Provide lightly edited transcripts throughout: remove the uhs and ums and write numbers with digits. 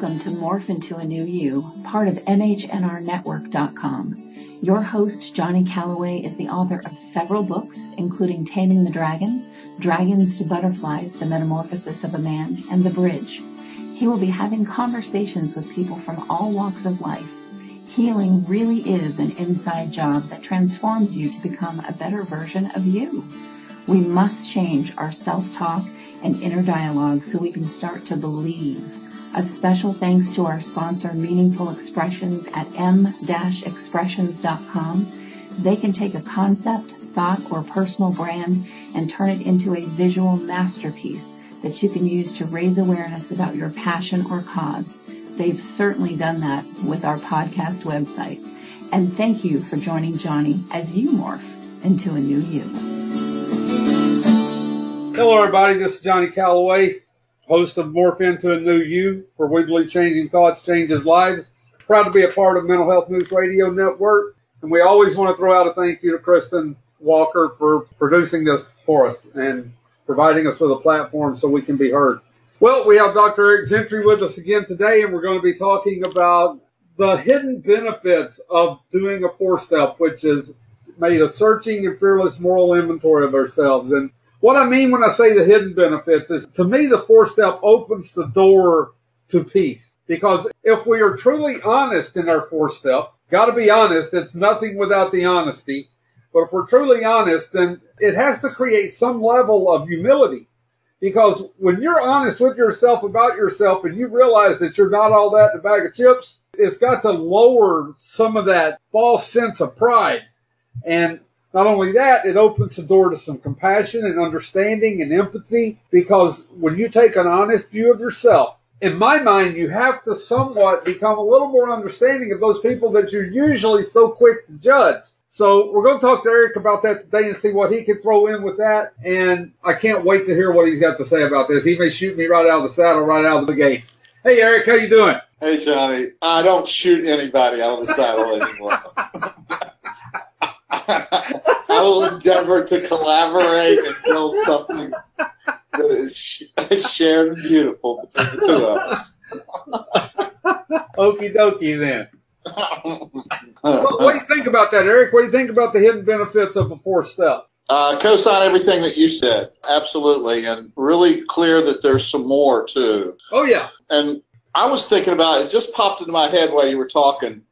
Welcome to Morph Into a New You, part of MHNRnetwork.com. Your host, Johnny Calloway, is the author of several books, including Taming the Dragon, Dragons to Butterflies, The Metamorphosis of a Man, and The Bridge. He will be having conversations with people from all walks of life. Healing really is an inside job that transforms you to become a better version of you. We must change our self-talk and inner dialogue so we can start to believe. A special thanks to our sponsor, Meaningful Expressions at m-expressions.com. They can take a concept, thought, or personal brand and turn it into a visual masterpiece that you can use to raise awareness about your passion or cause. They've certainly done that with our podcast website. And thank you for joining Johnny as you morph into a new you. Hello, everybody. This is Johnny Calloway, host of Morph Into a New You, where we believe changing thoughts changes lives. Proud to be a part of Mental Health News Radio Network. And we always want to throw out a thank you to Kristen Walker for producing this for us and providing us with a platform so we can be heard. Well, we have Dr. Eric Gentry with us again today, and we're going to be talking about the hidden benefits of doing a four-step, which is made a searching and fearless moral inventory of ourselves. And what I mean when I say the hidden benefits is, to me, the four-step opens the door to peace. Because if we are truly honest in our four-step, got to be honest, it's nothing without the honesty. But if we're truly honest, then it has to create some level of humility. Because when you're honest with yourself about yourself and you realize that you're not all that in a bag of chips, it's got to lower some of that false sense of pride. And not only that, it opens the door to some compassion and understanding and empathy, because when you take an honest view of yourself, in my mind, you have to somewhat become a little more understanding of those people that you're usually so quick to judge. So we're going to talk to Eric about that today and see what he can throw in with that. And I can't wait to hear what he's got to say about this. He may shoot me right out of the saddle, right out of the gate. Hey, Eric, how you doing? Hey, Johnny. I don't shoot anybody out of the saddle anymore. I will endeavor to collaborate and build something that is shared and beautiful between the two of us. Okie dokie then. What do you think about that, Eric? What do you think about the hidden benefits of a four-step? Co-sign everything that you said. Absolutely. And really clear that there's some more, too. Oh, yeah. And I was thinking about it. It just popped into my head while you were talking.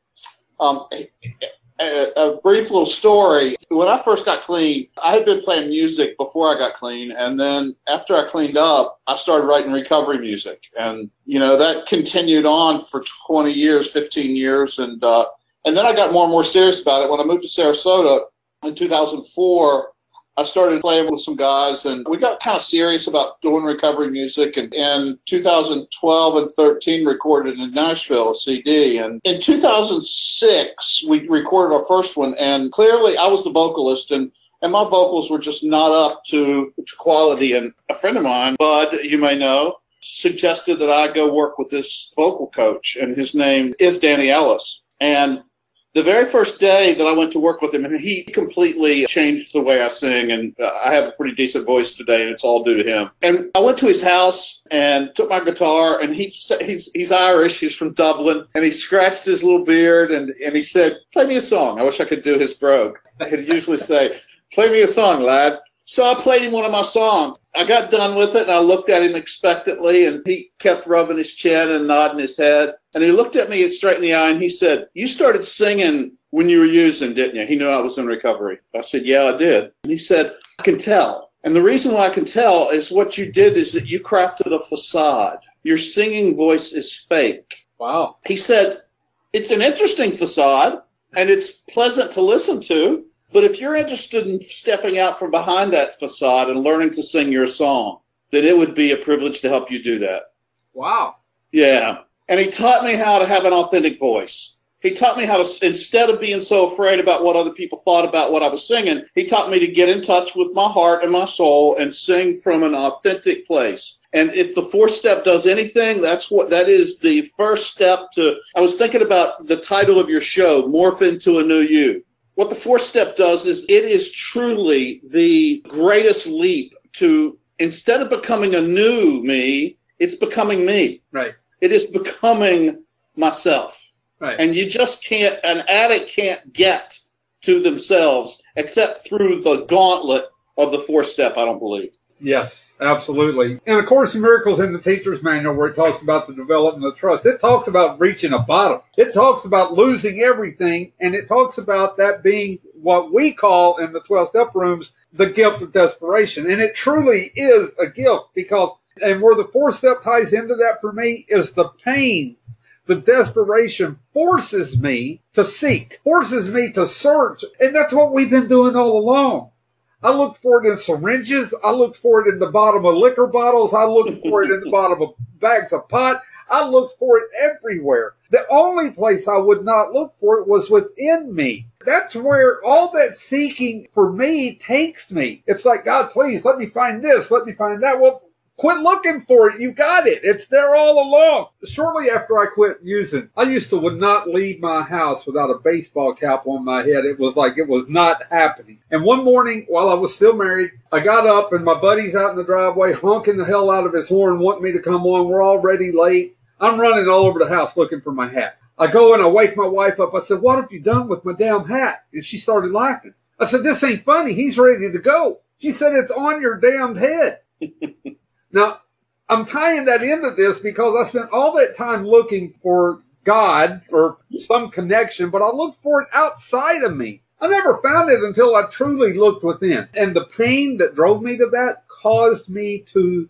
A brief little story. When I first got clean, I had been playing music before I got clean. And then after I cleaned up, I started writing recovery music. And, that continued on for 20 years, 15 years. And then I got more and more serious about it. When I moved to Sarasota in 2004, I started playing with some guys, and we got kind of serious about doing recovery music. And in 2012 and 13, recorded in Nashville a CD. And in 2006, we recorded our first one. And clearly, I was the vocalist, and my vocals were just not up to quality. And a friend of mine, Bud, you may know, suggested that I go work with this vocal coach, and his name is Danny Ellis. And the very first day that I went to work with him, and he completely changed the way I sing, and I have a pretty decent voice today, and it's all due to him. And I went to his house and took my guitar, and he's Irish, he's from Dublin, and he scratched his little beard, and he said, "Play me a song." I wish I could do his brogue. He'd usually say, "Play me a song, lad." So I played him one of my songs. I got done with it, and I looked at him expectantly, and he kept rubbing his chin and nodding his head. And he looked at me straight in the eye, and he said, "You started singing when you were using, didn't you?" He knew I was in recovery. I said, "Yeah, I did." And he said, "I can tell. And the reason why I can tell is what you did is that you crafted a facade. Your singing voice is fake." Wow. He said, "It's an interesting facade, and it's pleasant to listen to. But if you're interested in stepping out from behind that facade and learning to sing your song, then it would be a privilege to help you do that." Wow. Yeah. And he taught me how to have an authentic voice. He taught me how to, instead of being so afraid about what other people thought about what I was singing, he taught me to get in touch with my heart and my soul and sing from an authentic place. And if the fourth step does anything, that is the first step to, I was thinking about the title of your show, Morph Into a New You. What the fourth step does is it is truly the greatest leap to, instead of becoming a new me, it's becoming me. Right. It is becoming myself. Right. And you just can't, an addict can't get to themselves except through the gauntlet of the 4-step, I don't believe. Yes, absolutely. And of course, in Miracles in the Teacher's Manual, where it talks about the development of trust, it talks about reaching a bottom. It talks about losing everything, and it talks about that being what we call in the 12-step rooms the gift of desperation. And it truly is a gift because, and where the 4-step ties into that for me is the pain. The desperation forces me to seek, forces me to search, and that's what we've been doing all along. I looked for it in syringes. I looked for it in the bottom of liquor bottles. I looked for it in the bottom of bags of pot. I looked for it everywhere. The only place I would not look for it was within me. That's where all that seeking for me takes me. It's like, God, please let me find this. Let me find that. Well, quit looking for it. You got it. It's there all along. Shortly after I quit using, I used to would not leave my house without a baseball cap on my head. It was like it was not happening. And one morning while I was still married, I got up and my buddy's out in the driveway honking the hell out of his horn, wanting me to come on. We're already late. I'm running all over the house looking for my hat. I go and I wake my wife up. I said, what have you done with my damn hat? And she started laughing. I said, this ain't funny. He's ready to go. She said, it's on your damned head. Now, I'm tying that into this because I spent all that time looking for God or some connection, but I looked for it outside of me. I never found it until I truly looked within. And the pain that drove me to that caused me to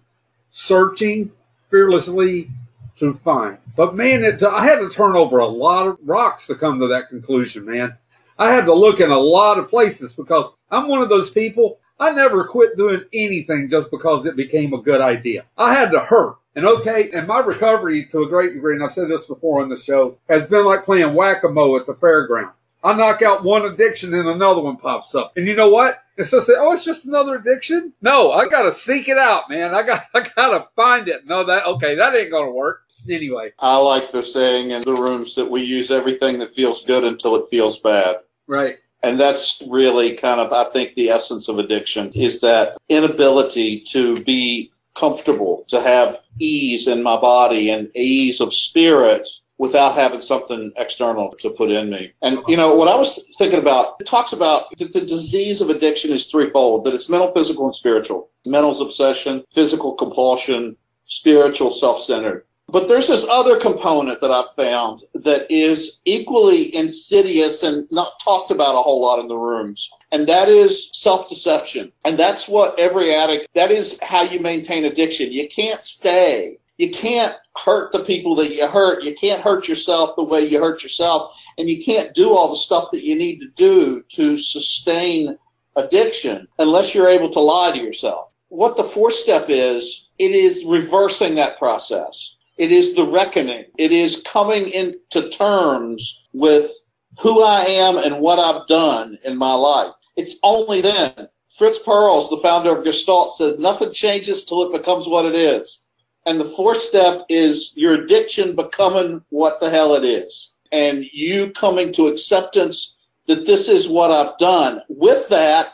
searching fearlessly to find. But man, I had to turn over a lot of rocks to come to that conclusion, man. I had to look in a lot of places because I'm one of those people. I never quit doing anything just because it became a good idea. I had to hurt. And okay, and my recovery to a great degree, and I've said this before on the show, has been like playing whack-a-mole at the fairground. I knock out one addiction and another one pops up. And you know what? It's just, it's just another addiction? No, I gotta seek it out, man. I gotta find it. No, that ain't gonna work. Anyway. I like the saying in the rooms that we use everything that feels good until it feels bad. Right. And that's really kind of, I think, the essence of addiction is that inability to be comfortable, to have ease in my body and ease of spirit without having something external to put in me. And, you know, what I was thinking about, it talks about that the disease of addiction is threefold, that it's mental, physical, and spiritual. Mental's obsession, physical compulsion, spiritual self-centered. But there's this other component that I've found that is equally insidious and not talked about a whole lot in the rooms, and that is self-deception. And that's what every addict, that is how you maintain addiction. You can't stay. You can't hurt the people that you hurt. You can't hurt yourself the way you hurt yourself, and you can't do all the stuff that you need to do to sustain addiction unless you're able to lie to yourself. What the 4-step is, it is reversing that process. It is the reckoning. It is coming into terms with who I am and what I've done in my life. It's only then. Fritz Perls, the founder of Gestalt, said nothing changes till it becomes what it is. And the 4-step is your addiction becoming what the hell it is. And you coming to acceptance that this is what I've done. With that,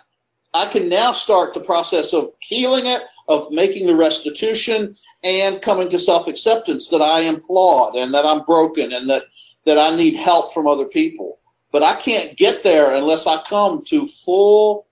I can now start the process of healing it, of making the restitution, and coming to self-acceptance that I am flawed and that I'm broken and that I need help from other people. But I can't get there unless I come to full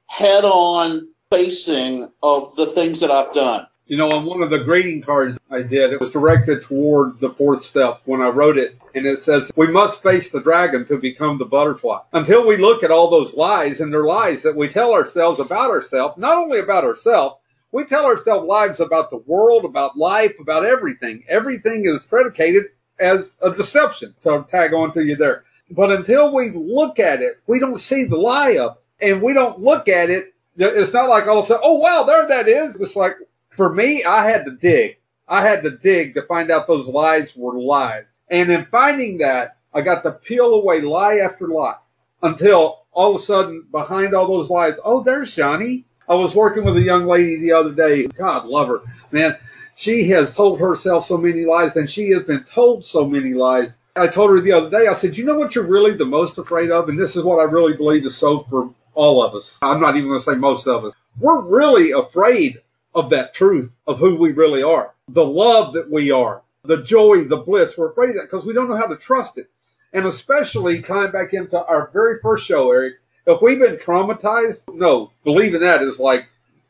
head-on facing of the things that I've done. You know, on one of the greeting cards I did, it was directed toward the 4th step when I wrote it. And it says, we must face the dragon to become the butterfly. Until we look at all those lies, and they're lies that we tell ourselves about ourselves, not only about ourselves, we tell ourselves lies about the world, about life, about everything. Everything is predicated as a deception. So I'll tag on to you there. But until we look at it, we don't see the lie of it. And we don't look at it. It's not like all of a sudden, oh, wow, there that is. It's like, for me, I had to dig. I had to dig to find out those lies were lies. And in finding that, I got to peel away lie after lie until all of a sudden, behind all those lies, oh, there's Johnny. I was working with a young lady the other day. God love her. Man, she has told herself so many lies, and she has been told so many lies. I told her the other day, I said, you know what you're really the most afraid of? And this is what I really believe is so for all of us. I'm not even going to say most of us. We're really afraid of that truth of who we really are, the love that we are, the joy, the bliss. We're afraid of that because we don't know how to trust it. And especially tying back into our very first show, Eric, if we've been traumatized, no, believing that is like,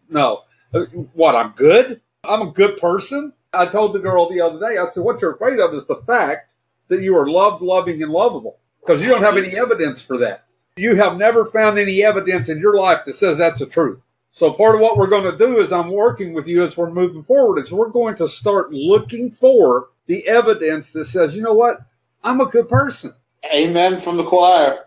no. What, I'm good? I'm a good person? I told the girl the other day, I said, what you're afraid of is the fact that you are loved, loving, and lovable. Because you don't have any evidence for that. You have never found any evidence in your life that says that's the truth. So part of what we're going to do is I'm working with you as we're moving forward is we're going to start looking for the evidence that says, you know what? I'm a good person. Amen from the choir.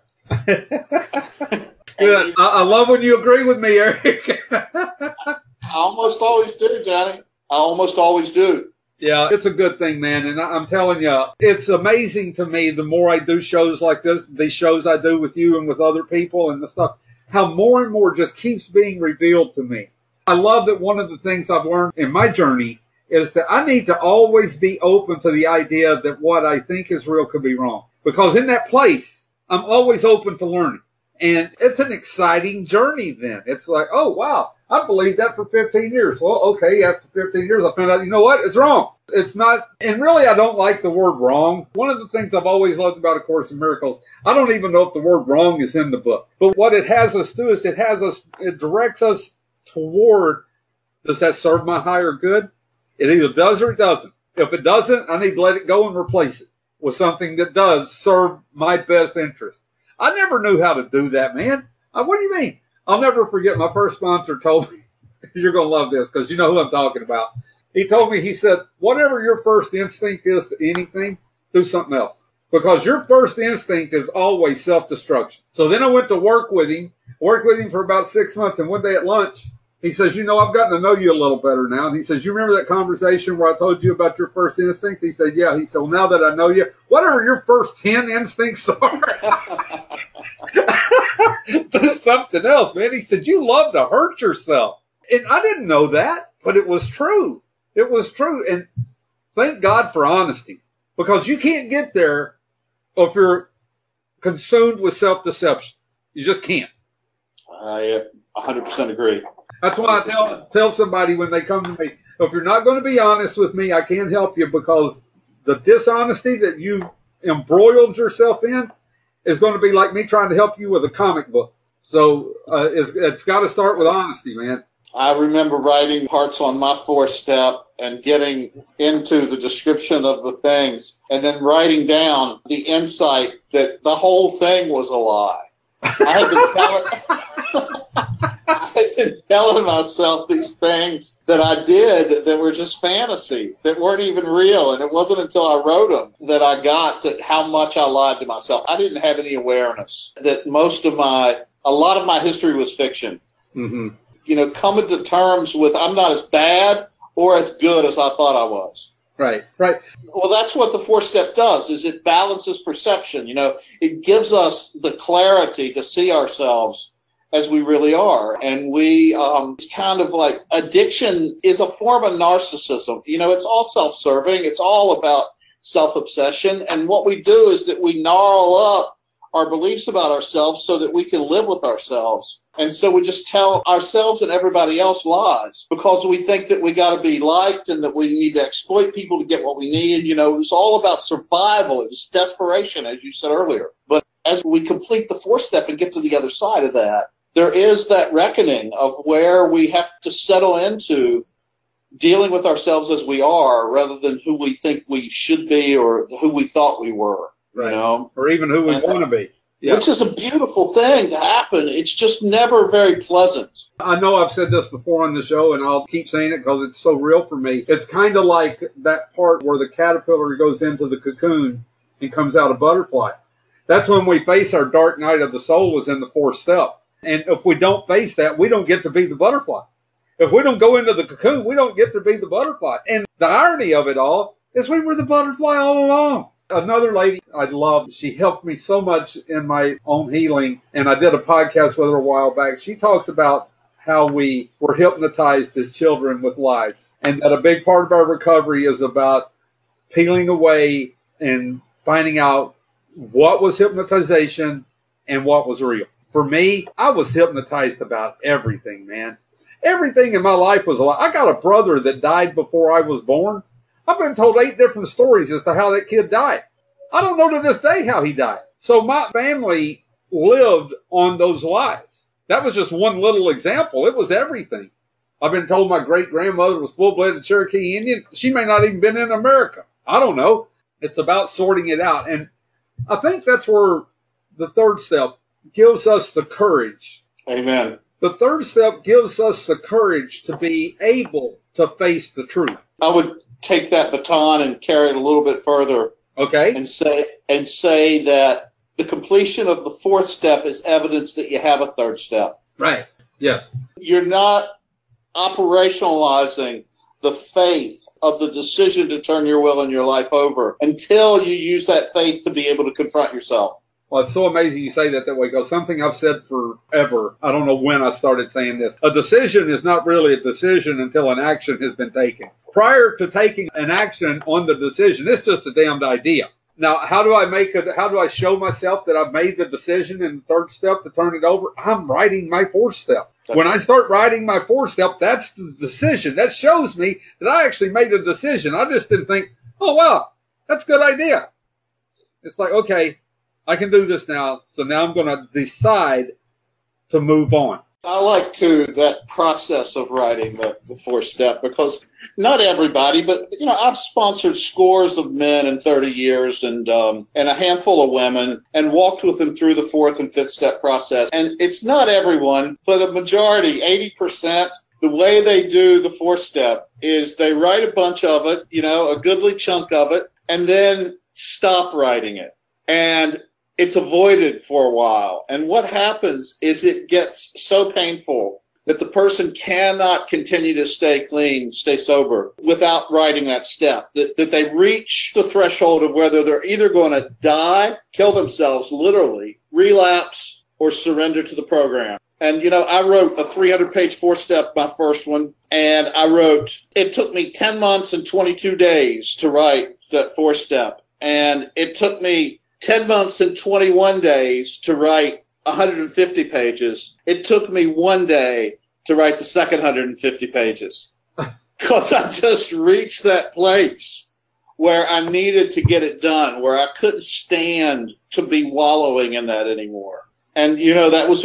Good. I love when you agree with me, Eric. I almost always do, Johnny. I almost always do. Yeah, it's a good thing, man. And I'm telling you, it's amazing to me the more I do shows like this, these shows I do with you and with other people and the stuff, how more and more just keeps being revealed to me. I love that one of the things I've learned in my journey is that I need to always be open to the idea that what I think is real could be wrong. Because in that place, I'm always open to learning. And it's an exciting journey then. It's like, oh, wow, I believed that for 15 years. Well, okay, after 15 years, I found out, you know what? It's wrong. It's not, and really, I don't like the word wrong. One of the things I've always loved about A Course in Miracles, I don't even know if the word wrong is in the book. But what it has us do is it directs us toward, does that serve my higher good? It either does or it doesn't. If it doesn't, I need to let it go and replace it with something that does serve my best interest. I never knew how to do that, man. What do you mean? I'll never forget my first sponsor told me, you're going to love this because you know who I'm talking about. He told me, he said, whatever your first instinct is to anything, do something else. Because your first instinct is always self-destruction. So then I went to worked with him for about 6 months, and one day at lunch, he says, you know, I've gotten to know you a little better now. And he says, you remember that conversation where I told you about your first instinct? He said, yeah. He said, well, now that I know you, whatever your first 10 instincts are, do something else, man. He said, you love to hurt yourself. And I didn't know that, but it was true. It was true. And thank God for honesty, because you can't get there if you're consumed with self-deception. You just can't. I 100% agree. That's why I tell somebody when they come to me, if you're not going to be honest with me, I can't help you, because the dishonesty that you embroiled yourself in is going to be like me trying to help you with a comic book. So it's got to start with honesty, man. I remember writing parts on my 4-step and getting into the description of the things and then writing down the insight that the whole thing was a lie. I had been telling myself these things that I did that were just fantasy, that weren't even real. And it wasn't until I wrote them that I got that how much I lied to myself. I didn't have any awareness that a lot of my history was fiction. Mm-hmm. You know, coming to terms with I'm not as bad or as good as I thought I was. Right, right. Well, that's what the 4-step does, is it balances perception. You know, it gives us the clarity to see ourselves as we really are. And it's kind of like addiction is a form of narcissism. You know, it's all self-serving. It's all about self-obsession. And what we do is that we gnarl up our beliefs about ourselves so that we can live with ourselves. And so we just tell ourselves and everybody else lies because we think that we got to be liked and that we need to exploit people to get what we need. You know, it was all about survival. It was desperation, as you said earlier. But as we complete the 4-step and get to the other side of that, there is that reckoning of where we have to settle into dealing with ourselves as we are rather than who we think we should be or who we thought we were. Right. You know? Or even who we want to be. Yeah. Which is a beautiful thing to happen. It's just never very pleasant. I know I've said this before on the show, and I'll keep saying it because it's so real for me. It's kind of like that part where the caterpillar goes into the cocoon and comes out a butterfly. That's when we face our dark night of the soul, was in the 4th step. And if we don't face that, we don't get to be the butterfly. If we don't go into the cocoon, we don't get to be the butterfly. And the irony of it all is we were the butterfly all along. Another lady I love, she helped me so much in my own healing, and I did a podcast with her a while back. She talks about how we were hypnotized as children with lies, and that a big part of our recovery is about peeling away and finding out what was hypnotization and what was real. For me, I was hypnotized about everything, man. Everything in my life was a lie. I got a brother that died before I was born. I've been told 8 different stories as to how that kid died. I don't know to this day how he died. So my family lived on those lies. That was just one little example. It was everything. I've been told my great-grandmother was full-blooded Cherokee Indian. She may not even been in America. I don't know. It's about sorting it out. And I think that's where the third step gives us the courage. Amen. The third step gives us the courage to be able to face the truth. I would take that baton and carry it a little bit further. Okay. And say that the completion of the fourth step is evidence that you have a third step. Right. Yes. You're not operationalizing the faith of the decision to turn your will and your life over until you use that faith to be able to confront yourself. Well, it's so amazing you say that way, because something I've said forever, I don't know when I started saying this, a decision is not really a decision until an action has been taken. Prior to taking an action on the decision, it's just a damned idea. Now, how do I show myself that I've made the decision in the third step to turn it over? I'm writing my fourth step. When I start writing my fourth step, that's the decision. That shows me that I actually made a decision. I just didn't think, oh, wow, that's a good idea. It's like, okay, I can do this now. So now I'm going to decide to move on. I like that process of writing the fourth step, because not everybody, but I've sponsored scores of men in 30 years and a handful of women, and walked with them through the fourth and fifth step process. And it's not everyone, but a majority, 80%. The way they do the fourth step is they write a bunch of it, a goodly chunk of it, and then stop writing it. And it's avoided for a while. And what happens is it gets so painful that the person cannot continue to stay clean, stay sober, without writing that step. That they reach the threshold of whether they're either going to die, kill themselves literally, relapse, or surrender to the program. And, I wrote a 300-page four-step, my first one, and it took me 10 months and 22 days to write that four-step. And it took me 10 months and 21 days to write 150 pages. It took me 1 day to write the second 150 pages, because I just reached that place where I needed to get it done, where I couldn't stand to be wallowing in that anymore. And, that was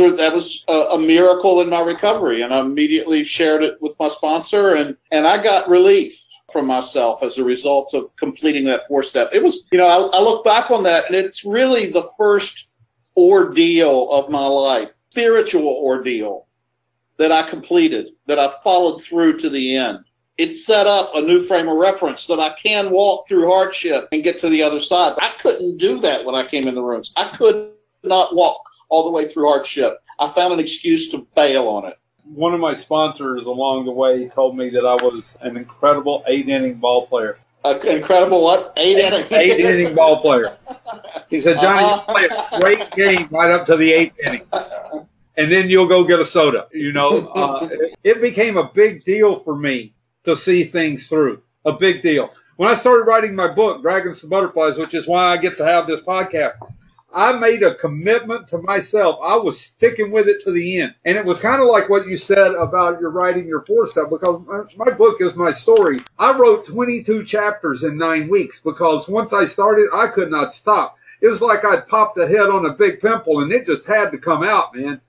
a miracle in my recovery. And I immediately shared it with my sponsor, and I got relief from myself as a result of completing that four step. It was, I look back on that, and it's really the first ordeal of my life, spiritual ordeal, that I completed, that I followed through to the end. It set up a new frame of reference that I can walk through hardship and get to the other side. I couldn't do that when I came in the rooms. I could not walk all the way through hardship. I found an excuse to bail on it. One of my sponsors along the way told me that I was an incredible 8-inning ball player. Incredible what? 8-inning? 8-inning ball player. He said, Johnny, you play a great game right up to the 8th inning. And then you'll go get a soda. It became a big deal for me to see things through. A big deal. When I started writing my book, Dragons to Butterflies, which is why I get to have this podcast, I made a commitment to myself. I was sticking with it to the end. And it was kind of like what you said about your writing your fourth step, because my book is my story. I wrote 22 chapters in 9 weeks, because once I started, I could not stop. It was like I'd popped a head on a big pimple, and it just had to come out, man.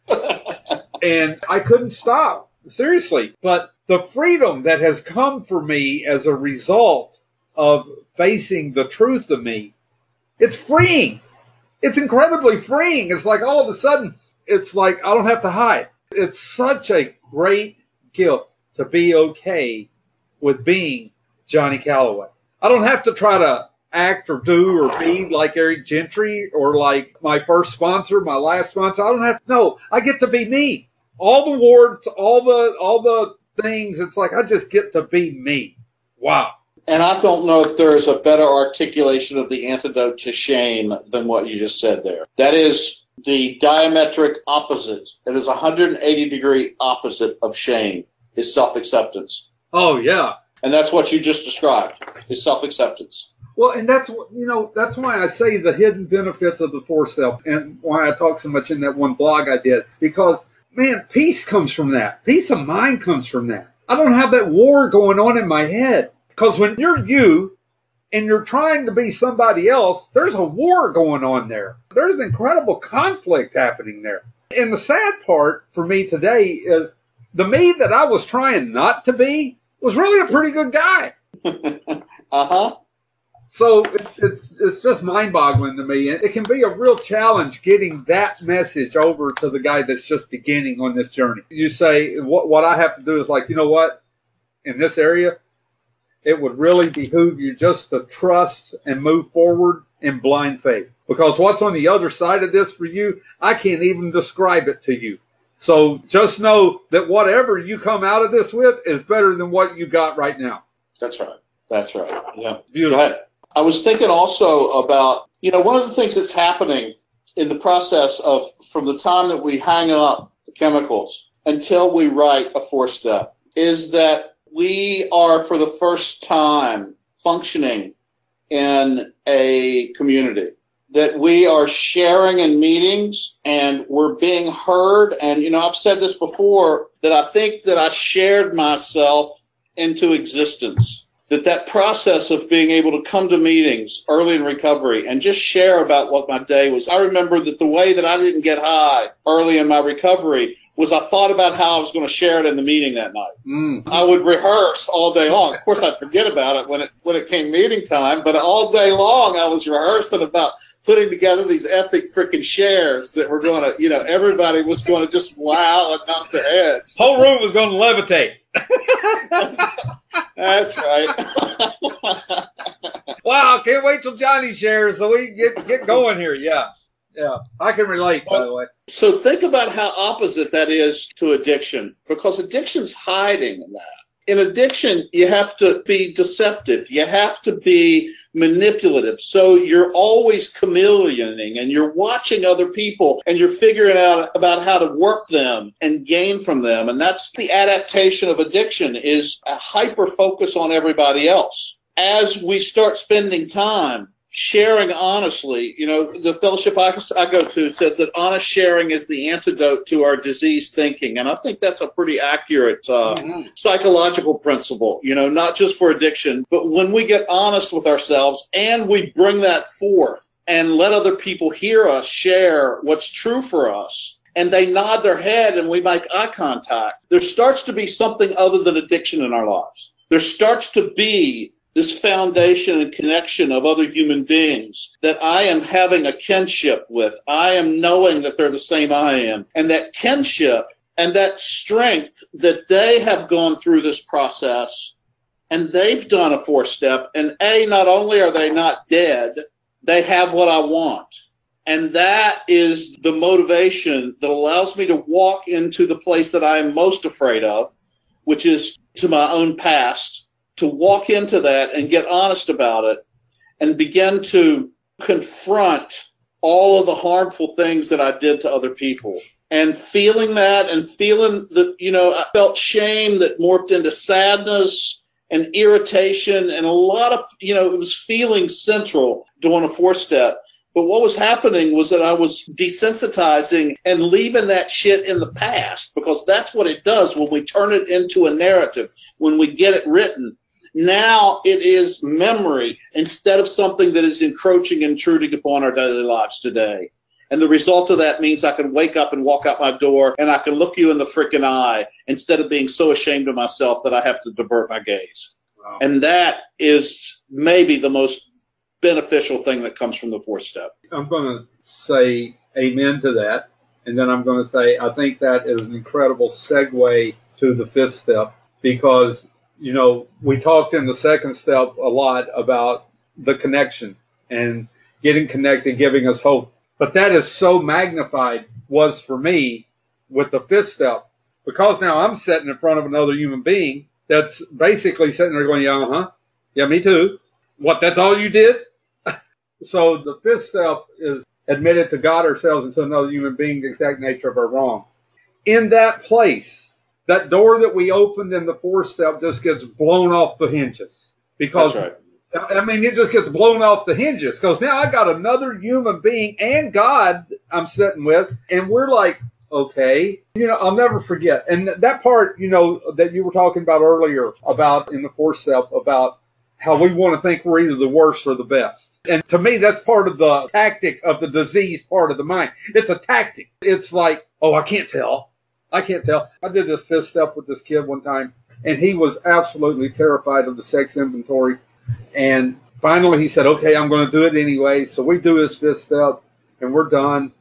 And I couldn't stop. Seriously. But the freedom that has come for me as a result of facing the truth of me, it's freeing. It's incredibly freeing. It's like all of a sudden, it's like I don't have to hide. It's such a great gift to be okay with being Johnny Callaway. I don't have to try to act or do or be like Eric Gentry or like my first sponsor, my last sponsor. I don't have to. No, I get to be me. All the warts, all the things. It's like I just get to be me. Wow. And I don't know if there is a better articulation of the antidote to shame than what you just said there. That is the diametric opposite. It is 180-degree opposite of shame is self-acceptance. Oh, yeah. And that's what you just described, is self-acceptance. Well, and that's why I say the hidden benefits of the fourth step, and why I talk so much in that one blog I did, because, man, peace comes from that. Peace of mind comes from that. I don't have that war going on in my head. Because when you're you and you're trying to be somebody else, there's a war going on there. There's an incredible conflict happening there. And the sad part for me today is the me that I was trying not to be was really a pretty good guy. Uh-huh. So it's just mind-boggling to me. And it can be a real challenge getting that message over to the guy that's just beginning on this journey. You say, what I have to do is like, you know what? In this area, it would really behoove you just to trust and move forward in blind faith. Because what's on the other side of this for you, I can't even describe it to you. So just know that whatever you come out of this with is better than what you got right now. That's right. That's right. Yeah. Beautiful. Go ahead. I was thinking also about, one of the things that's happening in the process of from the time that we hang up the chemicals until we write a 4-step is that we are for the first time functioning in a community, that we are sharing in meetings and we're being heard. And, I've said this before, that I think that I shared myself into existence. That process of being able to come to meetings early in recovery and just share about what my day was. I remember that the way that I didn't get high early in my recovery was I thought about how I was going to share it in the meeting that night. I would rehearse all day long. Of course, I'd forget about it when it came meeting time, but all day long I was rehearsing about putting together these epic freaking shares that were going to, everybody was going to just wow and knock their heads. Whole room was going to levitate. That's right. Wow, can't wait till Johnny shares so we get going here. Yeah. I can relate, by the way. So think about how opposite that is to addiction, because addiction's hiding in that. In addiction, you have to be deceptive. You have to be manipulative. So you're always chameleoning and you're watching other people and you're figuring out about how to work them and gain from them. And that's the adaptation of addiction, is a hyper focus on everybody else. As we start spending time sharing honestly, the fellowship I go to says that honest sharing is the antidote to our diseased thinking. And I think that's a pretty accurate psychological principle, not just for addiction, but when we get honest with ourselves and we bring that forth and let other people hear us share what's true for us, and they nod their head and we make eye contact, there starts to be something other than addiction in our lives. There starts to be this foundation and connection of other human beings that I am having a kinship with. I am knowing that they're the same I am. And that kinship and that strength that they have gone through this process and they've done a 4-step. And not only are they not dead, they have what I want. And that is the motivation that allows me to walk into the place that I am most afraid of, which is to my own past, to walk into that and get honest about it and begin to confront all of the harmful things that I did to other people. And feeling that and feeling that, I felt shame that morphed into sadness and irritation and a lot of, it was feeling central doing a 4-step. But what was happening was that I was desensitizing and leaving that shit in the past, because that's what it does when we turn it into a narrative, when we get it written. Now it is memory instead of something that is encroaching and intruding upon our daily lives today. And the result of that means I can wake up and walk out my door and I can look you in the freaking eye instead of being so ashamed of myself that I have to divert my gaze. Wow. And that is maybe the most beneficial thing that comes from the 4-step. I'm going to say amen to that. And then I'm going to say I think that is an incredible segue to the 5th step, because we talked in the 2nd step a lot about the connection and getting connected, giving us hope. But that is so magnified was for me with the 5th step, because now I'm sitting in front of another human being that's basically sitting there going, yeah, me too. What, that's all you did? So the 5th step is admitted to God ourselves and to another human being the exact nature of our wrongs. In that place, that door that we opened in the 4th step just gets blown off the hinges. Because, that's right. It just gets blown off the hinges. Because now I got another human being and God I'm sitting with, and we're like, okay, I'll never forget. And that part, that you were talking about earlier about in the 4th step about how we want to think we're either the worst or the best. And to me, that's part of the tactic of the disease part of the mind. It's a tactic. It's like, oh, I can't tell. I did this fifth step with this kid one time, and he was absolutely terrified of the sex inventory. And finally he said, okay, I'm going to do it anyway. So we do his fifth step, and we're done.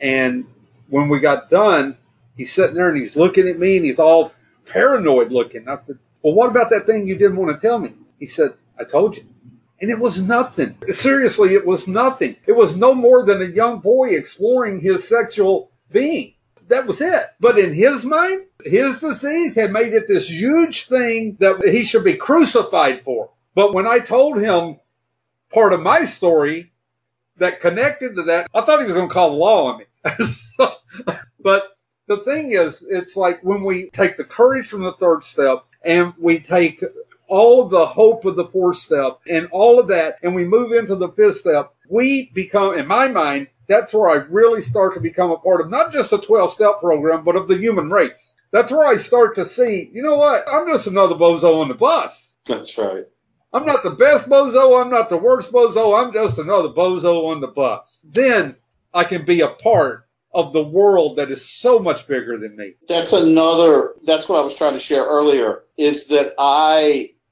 And when we got done, he's sitting there and he's looking at me and he's all paranoid looking. I said, well, what about that thing you didn't want to tell me? He said, I told you. And it was nothing. Seriously, it was nothing. It was no more than a young boy exploring his sexual being. That was it. But in his mind, his disease had made it this huge thing that he should be crucified for. But when I told him part of my story that connected to that, I thought he was going to call the law on me. But the thing is, it's like when we take the courage from the third step and we take all of the hope of the fourth step and all of that, and we move into the fifth step, we become, in my mind, that's where I really start to become a part of not just a 12-step program, but of the human race. That's where I start to see, you know what, I'm just another bozo on the bus. That's right. I'm not the best bozo. I'm not the worst bozo. I'm just another bozo on the bus. Then I can be a part of the world that is so much bigger than me. That's what I was trying to share earlier, is that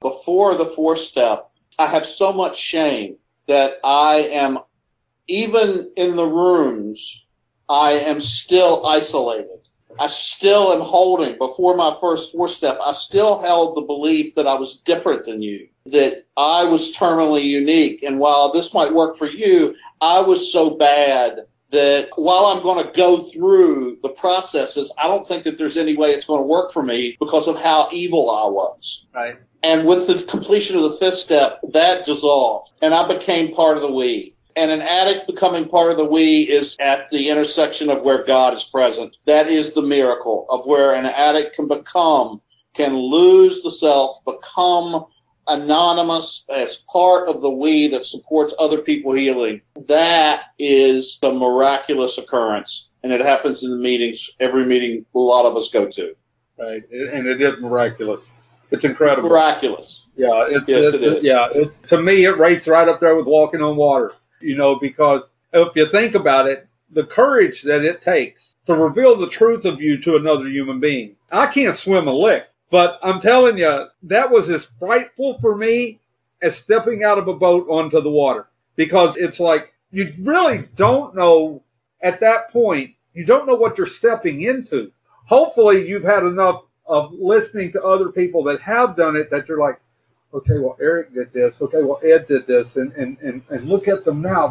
before the fourth step, I have so much shame that I am, even in the rooms, I am still isolated. I still am holding, before my first fourth step, I still held the belief that I was different than you, that I was terminally unique. And while this might work for you, I was so bad that while I'm going to go through the processes, I don't think that there's any way it's going to work for me because of how evil I was. Right. And with the completion of the fifth step, that dissolved, and I became part of the we. And an addict becoming part of the we is at the intersection of where God is present. That is the miracle of where an addict can lose the self, become anonymous as part of the we that supports other people healing. That is the miraculous occurrence. And it happens in the meetings, every meeting a lot of us go to. Right. And it is miraculous. It's incredible. Miraculous. Yeah. It is. Yeah. To me, it rates right up there with walking on water, because if you think about it, the courage that it takes to reveal the truth of you to another human being. I can't swim a lick, but I'm telling you, that was as frightful for me as stepping out of a boat onto the water, because it's like you really don't know at that point, you don't know what you're stepping into. Hopefully you've had enough of listening to other people that have done it that you're like, okay, well, Eric did this. Okay, well, Ed did this. And look at them now.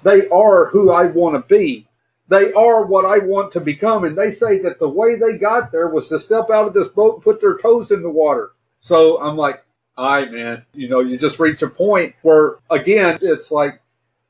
They are who I want to be. They are what I want to become. And they say that the way they got there was to step out of this boat and put their toes in the water. So I'm like, all right, man, you just reach a point where, again, it's like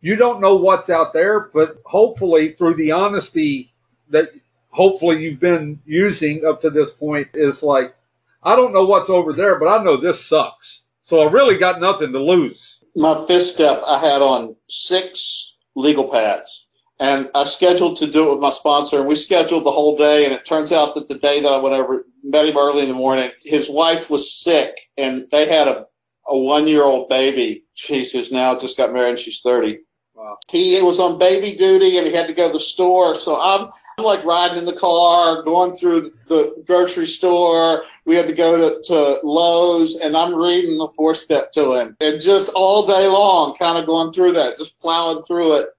you don't know what's out there, but hopefully through the honesty that hopefully you've been using up to this point is like, I don't know what's over there, but I know this sucks. So I really got nothing to lose. My fifth step, I had on 6 legal pads, and I scheduled to do it with my sponsor, and we scheduled the whole day, and it turns out that the day that I went over, met him early in the morning, his wife was sick, and they had a 1-year-old baby. Who's now just got married, and she's 30. Wow. He was on baby duty, and he had to go to the store. So I'm like riding in the car, going through the grocery store. We had to go to Lowe's, and I'm reading the 4th step to him. And just all day long, kind of going through that, just plowing through it.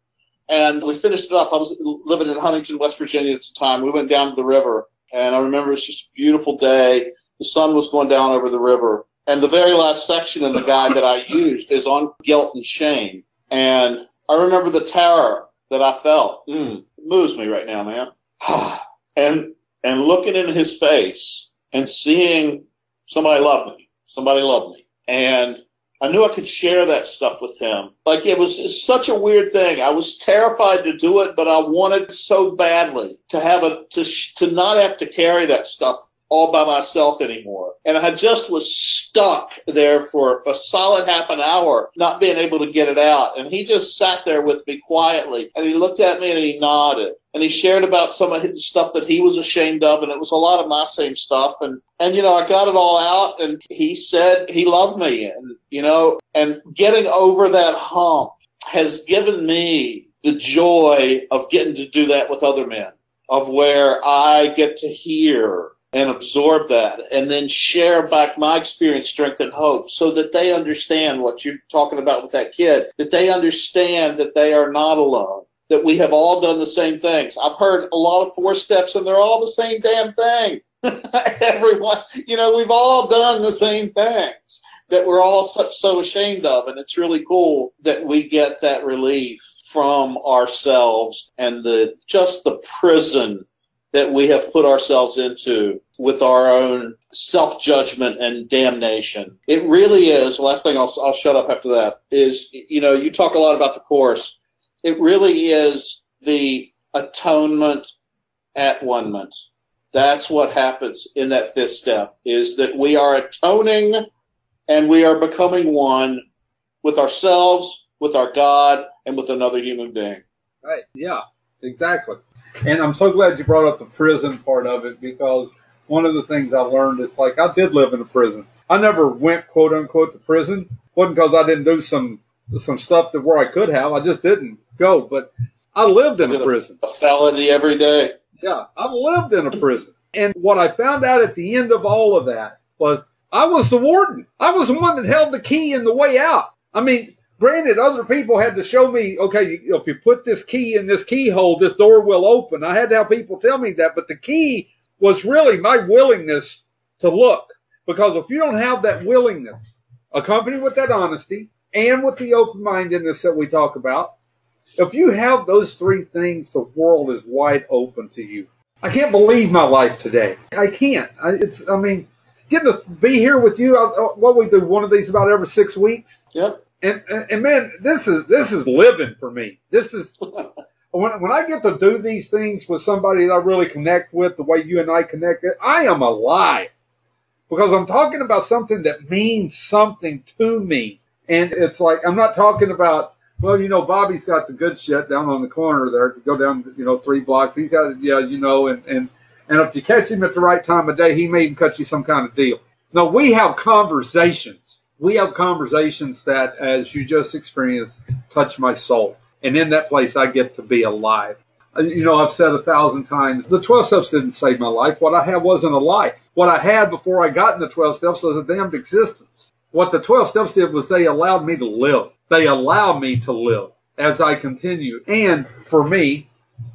And we finished it up. I was living in Huntington, West Virginia at the time. We went down to the river, and I remember it was just a beautiful day. The sun was going down over the river. And the very last section in the guide that I used is on guilt and shame. And I remember the terror that I felt. It moves me right now, man. and looking in his face and seeing somebody loved me. And I knew I could share that stuff with him. Like it's such a weird thing. I was terrified to do it, but I wanted so badly to have to not have to carry that stuff all by myself anymore. And I just was stuck there for a solid half an hour, not being able to get it out. And he just sat there with me quietly, and he looked at me and he nodded. And he shared about some of his stuff that he was ashamed of, and it was a lot of my same stuff. And you know, I got it all out, and he said he loved me. And, you know, and getting over that hump has given me the joy of getting to do that with other men, of where I get to hear and absorb that and then share back my experience, strength, and hope so that they understand what you're talking about with that kid, that they understand that they are not alone, that we have all done the same things. I've heard a lot of 4 steps, and they're all the same damn thing. Everyone, you know, we've all done the same things that we're all so ashamed of, and it's really cool that we get that relief from ourselves and just the prison that we have put ourselves into with our own self-judgment and damnation. It really is. Last thing, I'll shut up after that, is, you know, you talk a lot about the Course. It really is the atonement at one-ment. That's what happens in that 5th step, is that we are atoning and we are becoming one with ourselves, with our God, and with another human being. Right. Yeah, exactly. And I'm so glad you brought up the prison part of it, because one of the things I learned is, like, I did live in a prison. I never went, quote unquote, to prison. Wasn't because I didn't do some stuff that where I could have. I just didn't go. But I lived in a prison. A felony every day. Yeah, I lived in a prison. And what I found out at the end of all of that was I was the warden. I was the one that held the key in the way out. I mean, granted, other people had to show me, okay, if you put this key in this keyhole, this door will open. I had to have people tell me that. But the key was really my willingness to look. Because if you don't have that willingness, accompanied with that honesty and with the open-mindedness that we talk about, if you have those 3 things, the world is wide open to you. I can't believe my life today. I can't. Getting to be here with you, what we do, one of these about every 6 weeks. Yep. And man, this is living for me. This is when I get to do these things with somebody that I really connect with, the way you and I connected, I am alive, because I'm talking about something that means something to me. And it's like, I'm not talking about, well, you know, Bobby's got the good shit down on the corner there. Go down, 3 blocks. He's got it, yeah, and if you catch him at the right time of day, he may even cut you some kind of deal. No, we have conversations. We have conversations that, as you just experienced, touch my soul. And in that place, I get to be alive. I've said 1,000 times, the 12 steps didn't save my life. What I had wasn't a life. What I had before I got in the 12 steps was a damned existence. What the 12 steps did was they allowed me to live. They allow me to live as I continue. And for me,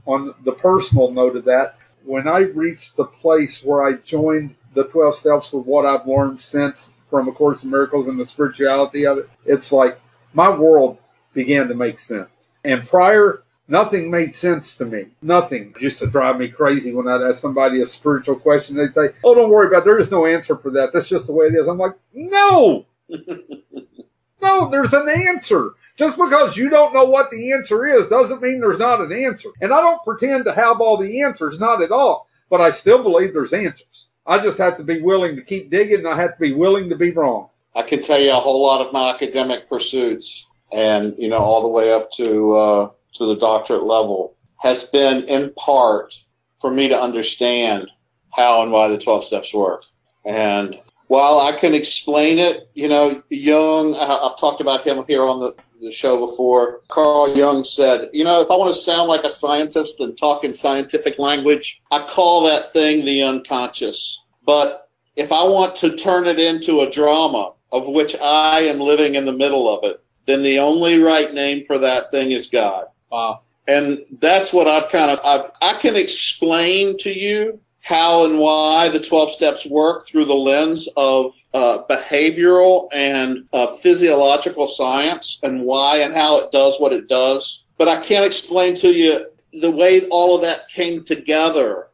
on the personal note of that, when I reached the place where I joined the 12 steps with what I've learned since from A Course in Miracles and the spirituality of it, it's like my world began to make sense. And prior, nothing made sense to me. Nothing. It used to drive me crazy when I'd ask somebody a spiritual question. They'd say, oh, don't worry about it. There is no answer for that. That's just the way it is. I'm like, no. No, there's an answer. Just because you don't know what the answer is doesn't mean there's not an answer. And I don't pretend to have all the answers, not at all. But I still believe there's answers. I just have to be willing to keep digging, and I have to be willing to be wrong. I can tell you a whole lot of my academic pursuits, and all the way up to the doctorate level, has been in part for me to understand how and why the 12 steps work. And while I can explain it, Jung, I've talked about him here on the show before. Carl Jung said, if I want to sound like a scientist and talk in scientific language, I call that thing the unconscious. But if I want to turn it into a drama of which I am living in the middle of it, then the only right name for that thing is God. Wow. And that's what I can explain to you how and why the 12 steps work through the lens of behavioral and physiological science, and why and how it does what it does. But I can't explain to you the way all of that came together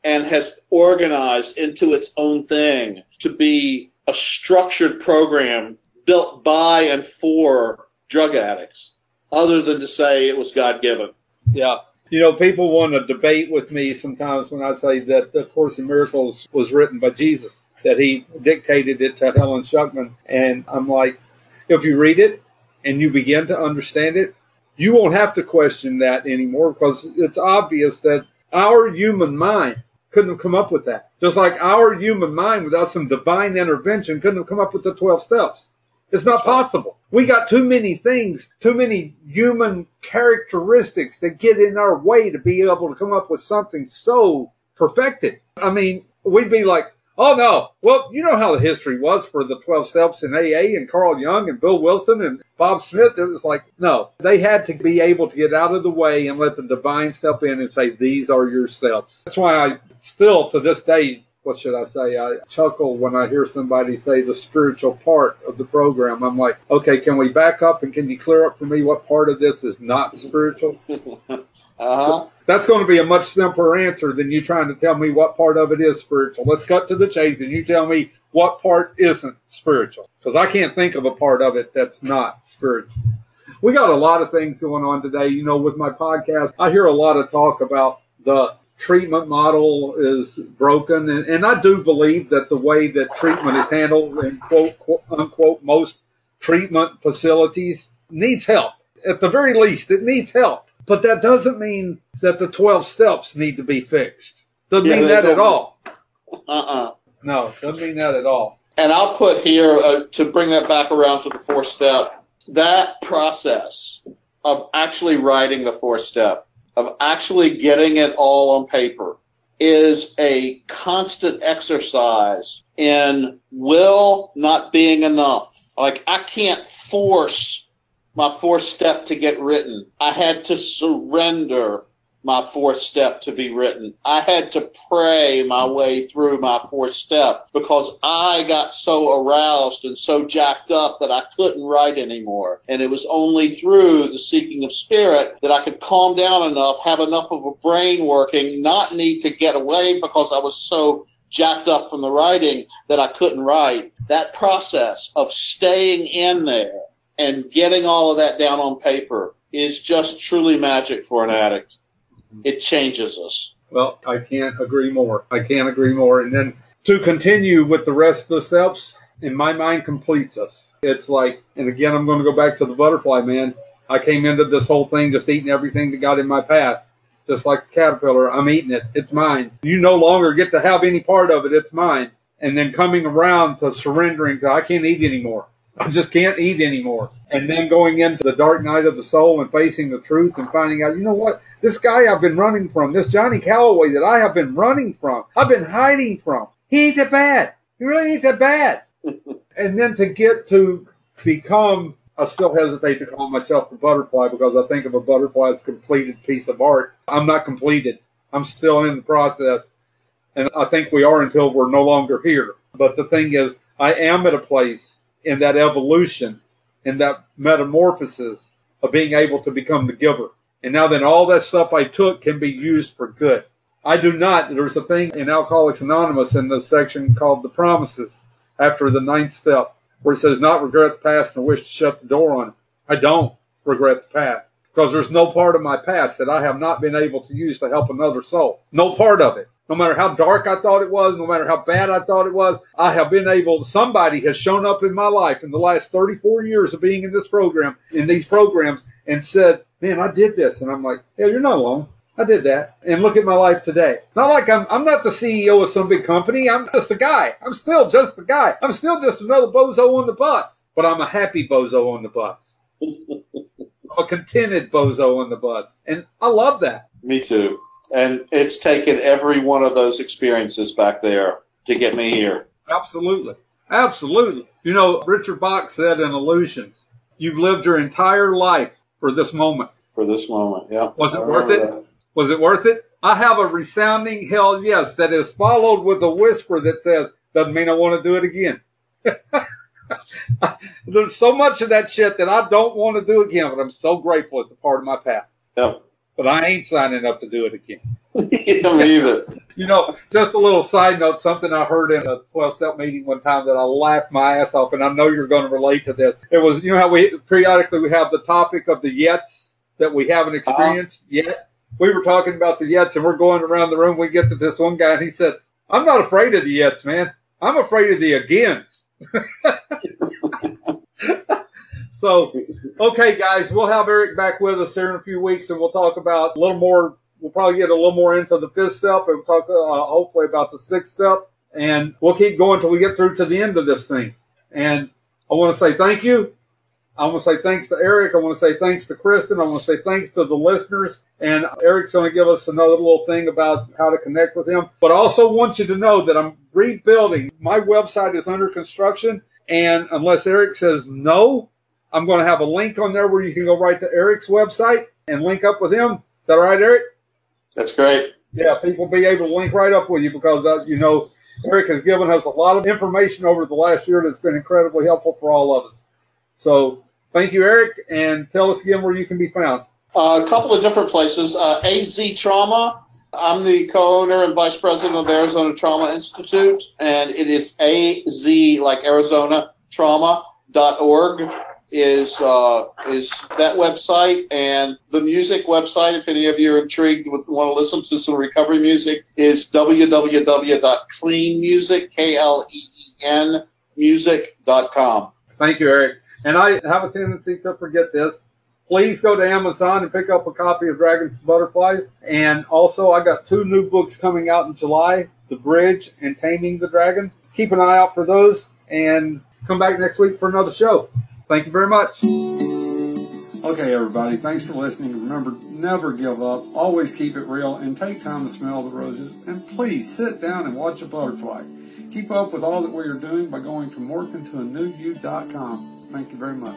and has organized into its own thing to be a structured program built by and for drug addicts, other than to say it was God-given. Yeah. You know, people want to debate with me sometimes when I say that the Course in Miracles was written by Jesus, that he dictated it to Helen Schucman. And I'm like, if you read it and you begin to understand it, you won't have to question that anymore, because it's obvious that our human mind couldn't have come up with that. Just like our human mind, without some divine intervention, couldn't have come up with the 12 steps. It's not possible. We got too many things, too many human characteristics that get in our way to be able to come up with something so perfected. I mean, we'd be like, oh no, well, you know how the history was for the 12 steps in AA and Carl Jung and Bill Wilson and Bob Smith. It was like, no, they had to be able to get out of the way and let the divine step in and say, these are your steps. That's why I still, to this day, what should I say? I chuckle when I hear somebody say the spiritual part of the program. I'm like, okay, can we back up and can you clear up for me what part of this is not spiritual? That's going to be a much simpler answer than you trying to tell me what part of it is spiritual. Let's cut to the chase and you tell me what part isn't spiritual, because I can't think of a part of it that's not spiritual. We got a lot of things going on today. You know, with my podcast, I hear a lot of talk about the treatment model is broken. And I do believe that the way that treatment is handled in quote, unquote, most treatment facilities needs help. At the very least, it needs help. But that doesn't mean that the 12 steps need to be fixed. Doesn't mean that at all. No, doesn't mean that at all. And I'll put here, to bring that back around to the 4th step, that process of actually writing the 4th step, of actually getting it all on paper, is a constant exercise in will not being enough. Like, I can't force my 4th step to get written. I had to surrender my 4th step to be written. I had to pray my way through my 4th step because I got so aroused and so jacked up that I couldn't write anymore. And it was only through the seeking of spirit that I could calm down enough, have enough of a brain working, not need to get away because I was so jacked up from the writing that I couldn't write. That process of staying in there and getting all of that down on paper is just truly magic for an addict. It changes us. Well, I can't agree more. I can't agree more. And then to continue with the rest of the steps, in my mind, completes us. It's like, and again, I'm going to go back to the butterfly, man. I came into this whole thing just eating everything that got in my path. Just like the caterpillar, I'm eating it. It's mine. You no longer get to have any part of it. It's mine. And then coming around to surrendering to, I can't eat anymore. I just can't eat anymore. And then going into the dark night of the soul and facing the truth and finding out, you know what? This guy I've been running from, this Johnny Calloway that I have been running from, I've been hiding from. He ain't that bad. He really ain't that bad. And then to get to become, I still hesitate to call myself the butterfly because I think of a butterfly as a completed piece of art. I'm not completed. I'm still in the process. And I think we are until we're no longer here. But the thing is, I am at a place in that evolution, in that metamorphosis of being able to become the giver. And now then all that stuff I took can be used for good. I do not. There's a thing in Alcoholics Anonymous in the section called the promises after the 9th step where it says not regret the past nor wish to shut the door on it. I don't regret the past because there's no part of my past that I have not been able to use to help another soul. No part of it. No matter how dark I thought it was, no matter how bad I thought it was, I have been able, somebody has shown up in my life in the last 34 years of being in this program, in these programs, and said, man, I did this. And I'm like, yeah, you're not alone. I did that. And look at my life today. Not like I'm not the CEO of some big company. I'm just a guy. I'm still just a guy. I'm still just another bozo on the bus. But I'm a happy bozo on the bus. I'm a contented bozo on the bus. And I love that. Me too. And it's taken every one of those experiences back there to get me here. Absolutely. Absolutely. You know, Richard Bach said in Illusions, you've lived your entire life for this moment. For this moment, yeah. Was it worth it? That. Was it worth it? I have a resounding hell yes that is followed with a whisper that says, doesn't mean I want to do it again. There's so much of that shit that I don't want to do again, but I'm so grateful it's a part of my path. Yep. But I ain't signing up to do it again. Yeah, me either. You know, just a little side note, something I heard in a 12-step meeting one time that I laughed my ass off, and I know you're going to relate to this. It was, you know how we periodically we have the topic of the yets that we haven't experienced yet? we were talking about the Yets, and we're going around the room. We get to this one guy, and he said, I'm not afraid of the Yets, man. I'm afraid of the agains. So, okay, guys, we'll have Eric back with us here in a few weeks, and we'll talk about a little more. We'll probably get a little more into the 5th step, and we'll talk hopefully about the 6th step, and we'll keep going until we get through to the end of this thing. And I want to say thank you. I want to say thanks to Eric. I want to say thanks to Kristen. I want to say thanks to the listeners. And Eric's going to give us another little thing about how to connect with him. But I also want you to know that I'm rebuilding. My website is under construction, and unless Eric says no, I'm going to have a link on there where you can go right to Eric's website and link up with him. Is that all right, Eric? That's great. Yeah, people will be able to link right up with you because, Eric has given us a lot of information over the last year that's been incredibly helpful for all of us. So thank you, Eric, and tell us again where you can be found. A couple of different places. AZ Trauma. I'm the co-owner and vice president of Arizona Trauma Institute, and it is AZ, like Arizona, trauma.org. is that website, and the music website, if any of you are intrigued with want to listen to some recovery music, is www.cleanmusic, music.com. Thank you, Eric. And I have a tendency to forget this. Please go to Amazon and pick up a copy of Dragons to Butterflies. And also, I got 2 new books coming out in July, The Bridge and Taming the Dragon. Keep an eye out for those, and come back next week for another show. Thank you very much. Okay, everybody. Thanks for listening. Remember, never give up. Always keep it real and take time to smell the roses. And please sit down and watch a butterfly. Keep up with all that we are doing by going to morphintoanewyou.com. Thank you very much.